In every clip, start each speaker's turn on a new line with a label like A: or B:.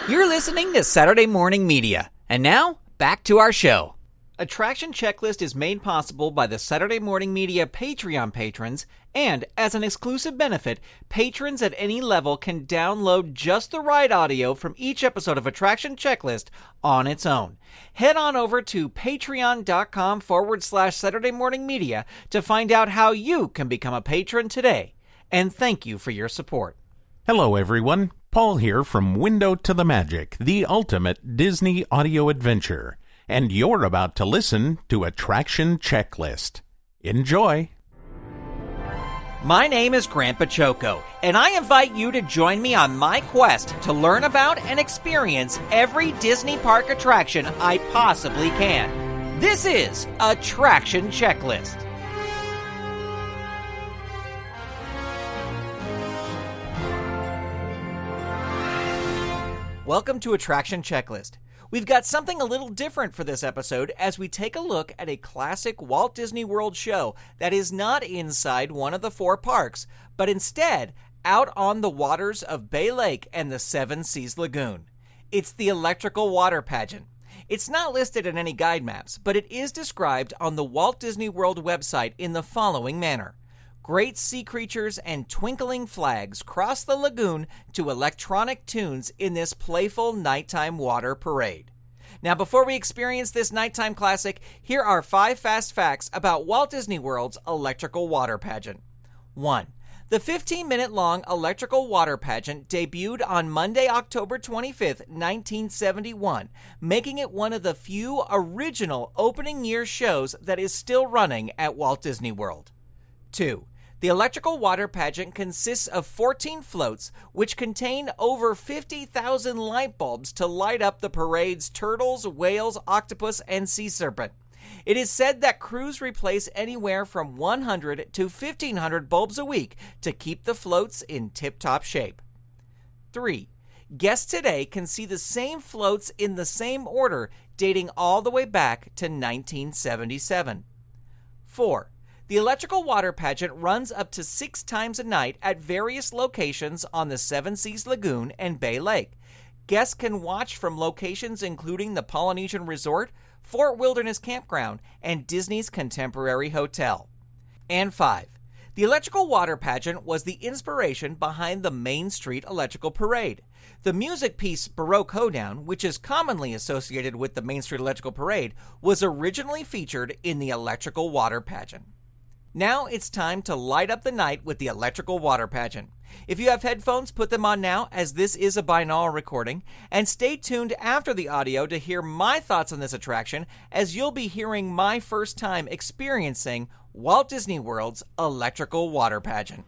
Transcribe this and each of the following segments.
A: You're listening to Saturday Morning Media. And now, back to our show. Attraction Checklist is made possible by the Saturday Morning Media Patreon patrons, and as an exclusive benefit, patrons at any level can download just the right audio from each episode of Attraction Checklist on its own. Head on over to patreon.com/Saturday Morning Media to find out how you can become a patron today. And thank you for your support.
B: Hello, everyone. Paul here from Window to the Magic, the ultimate Disney audio adventure. And you're about to listen to Attraction Checklist. Enjoy!
A: My name is Grandpa Choco, and I invite you to join me on my quest to learn about and experience every Disney park attraction I possibly can. This is Attraction Checklist. Welcome to Attraction Checklist. We've got something a little different for this episode as we take a look at a classic Walt Disney World show that is not inside one of the four parks, but instead out on the waters of Bay Lake and the Seven Seas Lagoon. It's the Electrical Water Pageant. It's not listed in any guide maps, but it is described on the Walt Disney World website in the following manner. Great sea creatures and twinkling flags cross the lagoon to electronic tunes in this playful nighttime water parade. Now, before we experience this nighttime classic, here are 5 fast facts about Walt Disney World's Electrical Water Pageant. 1. The 15-minute-long Electrical Water Pageant debuted on Monday, October 25, 1971, making it one of the few original opening year shows that is still running at Walt Disney World. 2. The Electrical Water Pageant consists of 14 floats, which contain over 50,000 light bulbs to light up the parade's turtles, whales, octopus, and sea serpent. It is said that crews replace anywhere from 100 to 1,500 bulbs a week to keep the floats in tip-top shape. 3. Guests today can see the same floats in the same order, dating all the way back to 1977. 4. The Electrical Water Pageant runs up to 6 times a night at various locations on the Seven Seas Lagoon and Bay Lake. Guests can watch from locations including the Polynesian Resort, Fort Wilderness Campground, and Disney's Contemporary Hotel. And 5. The Electrical Water Pageant was the inspiration behind the Main Street Electrical Parade. The music piece Baroque Hoedown, which is commonly associated with the Main Street Electrical Parade, was originally featured in the Electrical Water Pageant. Now it's time to light up the night with the Electrical Water Pageant. If you have headphones, put them on now, as this is a binaural recording, and stay tuned after the audio to hear my thoughts on this attraction, as you'll be hearing my first time experiencing Walt Disney World's Electrical Water Pageant.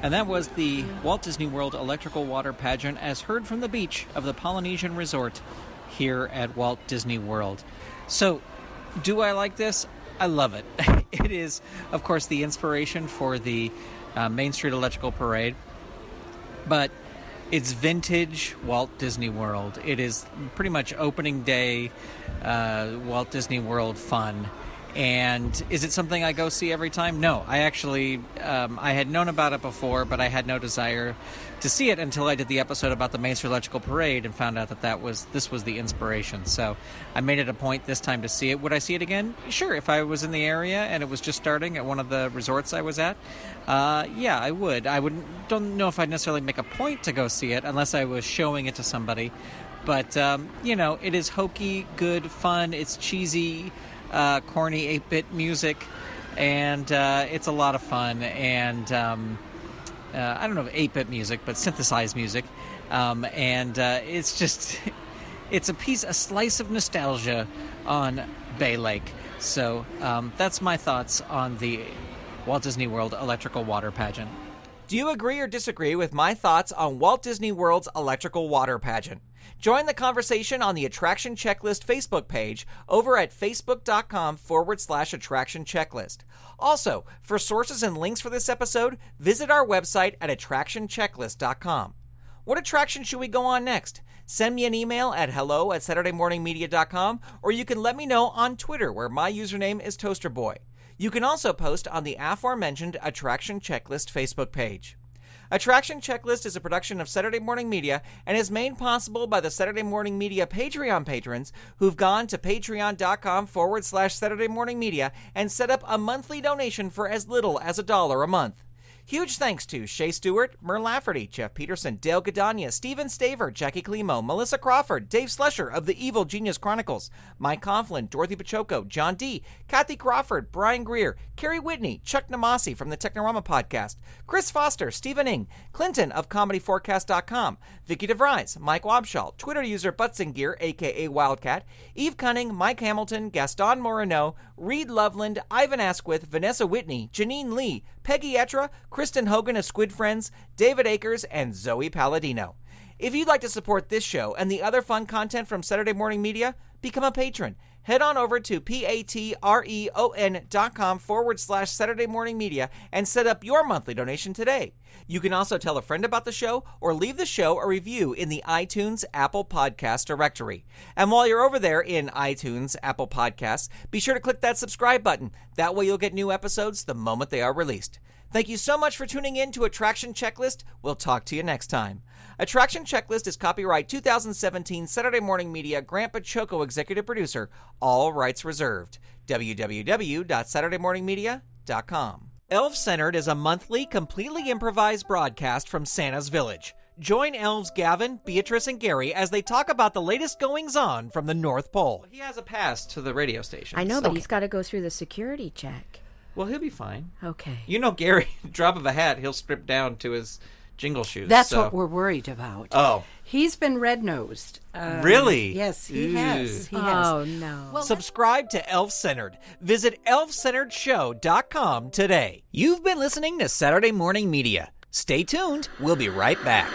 A: And that was the Walt Disney World Electrical Water Pageant as heard from the beach of the Polynesian Resort here at Walt Disney World. So, do I like this? I love it. It is, of course, the inspiration for the Main Street Electrical Parade, but it's vintage Walt Disney World. It is pretty much opening day Walt Disney World fun. And is it something I go see every time? No, I actually, I had known about it before, but I had no desire to see it until I did the episode about the Main Street Electrical Parade and found out that this was the inspiration. So I made it a point this time to see it. Would I see it again? Sure, if I was in the area and it was just starting at one of the resorts I was at, yeah, I would. Don't know if I'd necessarily make a point to go see it unless I was showing it to somebody. But, it is hokey, good, fun, it's cheesy, corny 8-bit music, and it's a lot of fun, and I don't know if 8-bit music, but synthesized music, and it's just, it's a slice of nostalgia on Bay Lake. So that's my thoughts on the Walt Disney World Electrical Water Pageant.
C: Do you agree or disagree with my thoughts on Walt Disney World's Electrical Water Pageant? Join the conversation on the Attraction Checklist Facebook page over at facebook.com/attraction checklist. Also, for sources and links for this episode, visit our website at attractionchecklist.com. What attraction should we go on next? Send me an email at hello@saturdaymorningmedia.com, or you can let me know on Twitter, where my username is ToasterBoy. You can also post on the aforementioned Attraction Checklist Facebook page. Attraction Checklist is a production of Saturday Morning Media and is made possible by the Saturday Morning Media Patreon patrons who've gone to patreon.com/Saturday Morning Media and set up a monthly donation for as little as $1 a month. Huge thanks to Shay Stewart, Mer Lafferty, Jeff Peterson, Dale Gadania, Steven Staver, Jackie Klimo, Melissa Crawford, Dave Slusher of the Evil Genius Chronicles, Mike Coughlin, Dorothy Pachoco, John D., Kathy Crawford, Brian Greer, Carrie Whitney, Chuck Namasi from the Technorama Podcast, Chris Foster, Stephen Ing, Clinton of ComedyForecast.com, Vicky DeVries, Mike Wabshall, Twitter user Butzingear, a.k.a. Wildcat, Eve Cunning, Mike Hamilton, Gaston Moreno, Reed Loveland, Ivan Asquith, Vanessa Whitney, Janine Lee, Peggy Etra, Kristen Hogan of Squid Friends, David Akers, and Zoe Palladino. If you'd like to support this show and the other fun content from Saturday Morning Media, become a patron. Head on over to patreon.com/Saturday Morning Media and set up your monthly donation today. You can also tell a friend about the show or leave the show a review in the iTunes Apple Podcast directory. And while you're over there in iTunes Apple Podcasts, be sure to click that subscribe button. That way you'll get new episodes the moment they are released. Thank you so much for tuning in to Attraction Checklist. We'll talk to you next time. Attraction Checklist is copyright 2017 Saturday Morning Media, Grant Pachoco, executive producer. All rights reserved. www.saturdaymorningmedia.com. Elf-Centered is a monthly, completely improvised broadcast from Santa's Village. Join elves Gavin, Beatrice, and Gary as they talk about the latest goings-on from the North Pole.
A: He has a pass to the radio station.
D: I know, but he's got to go through the security check.
A: Well, he'll be fine.
D: Okay.
A: You know Gary, drop of a hat, he'll strip down to his jingle shoes.
E: That's what we're worried about.
A: Oh.
E: He's been red-nosed.
A: Really?
E: Yes, he has. He has.
D: Oh, no.
E: Well,
C: Subscribe to Elf-Centered. Visit elfcenteredshow.com today. You've been listening to Saturday Morning Media. Stay tuned. We'll be right back.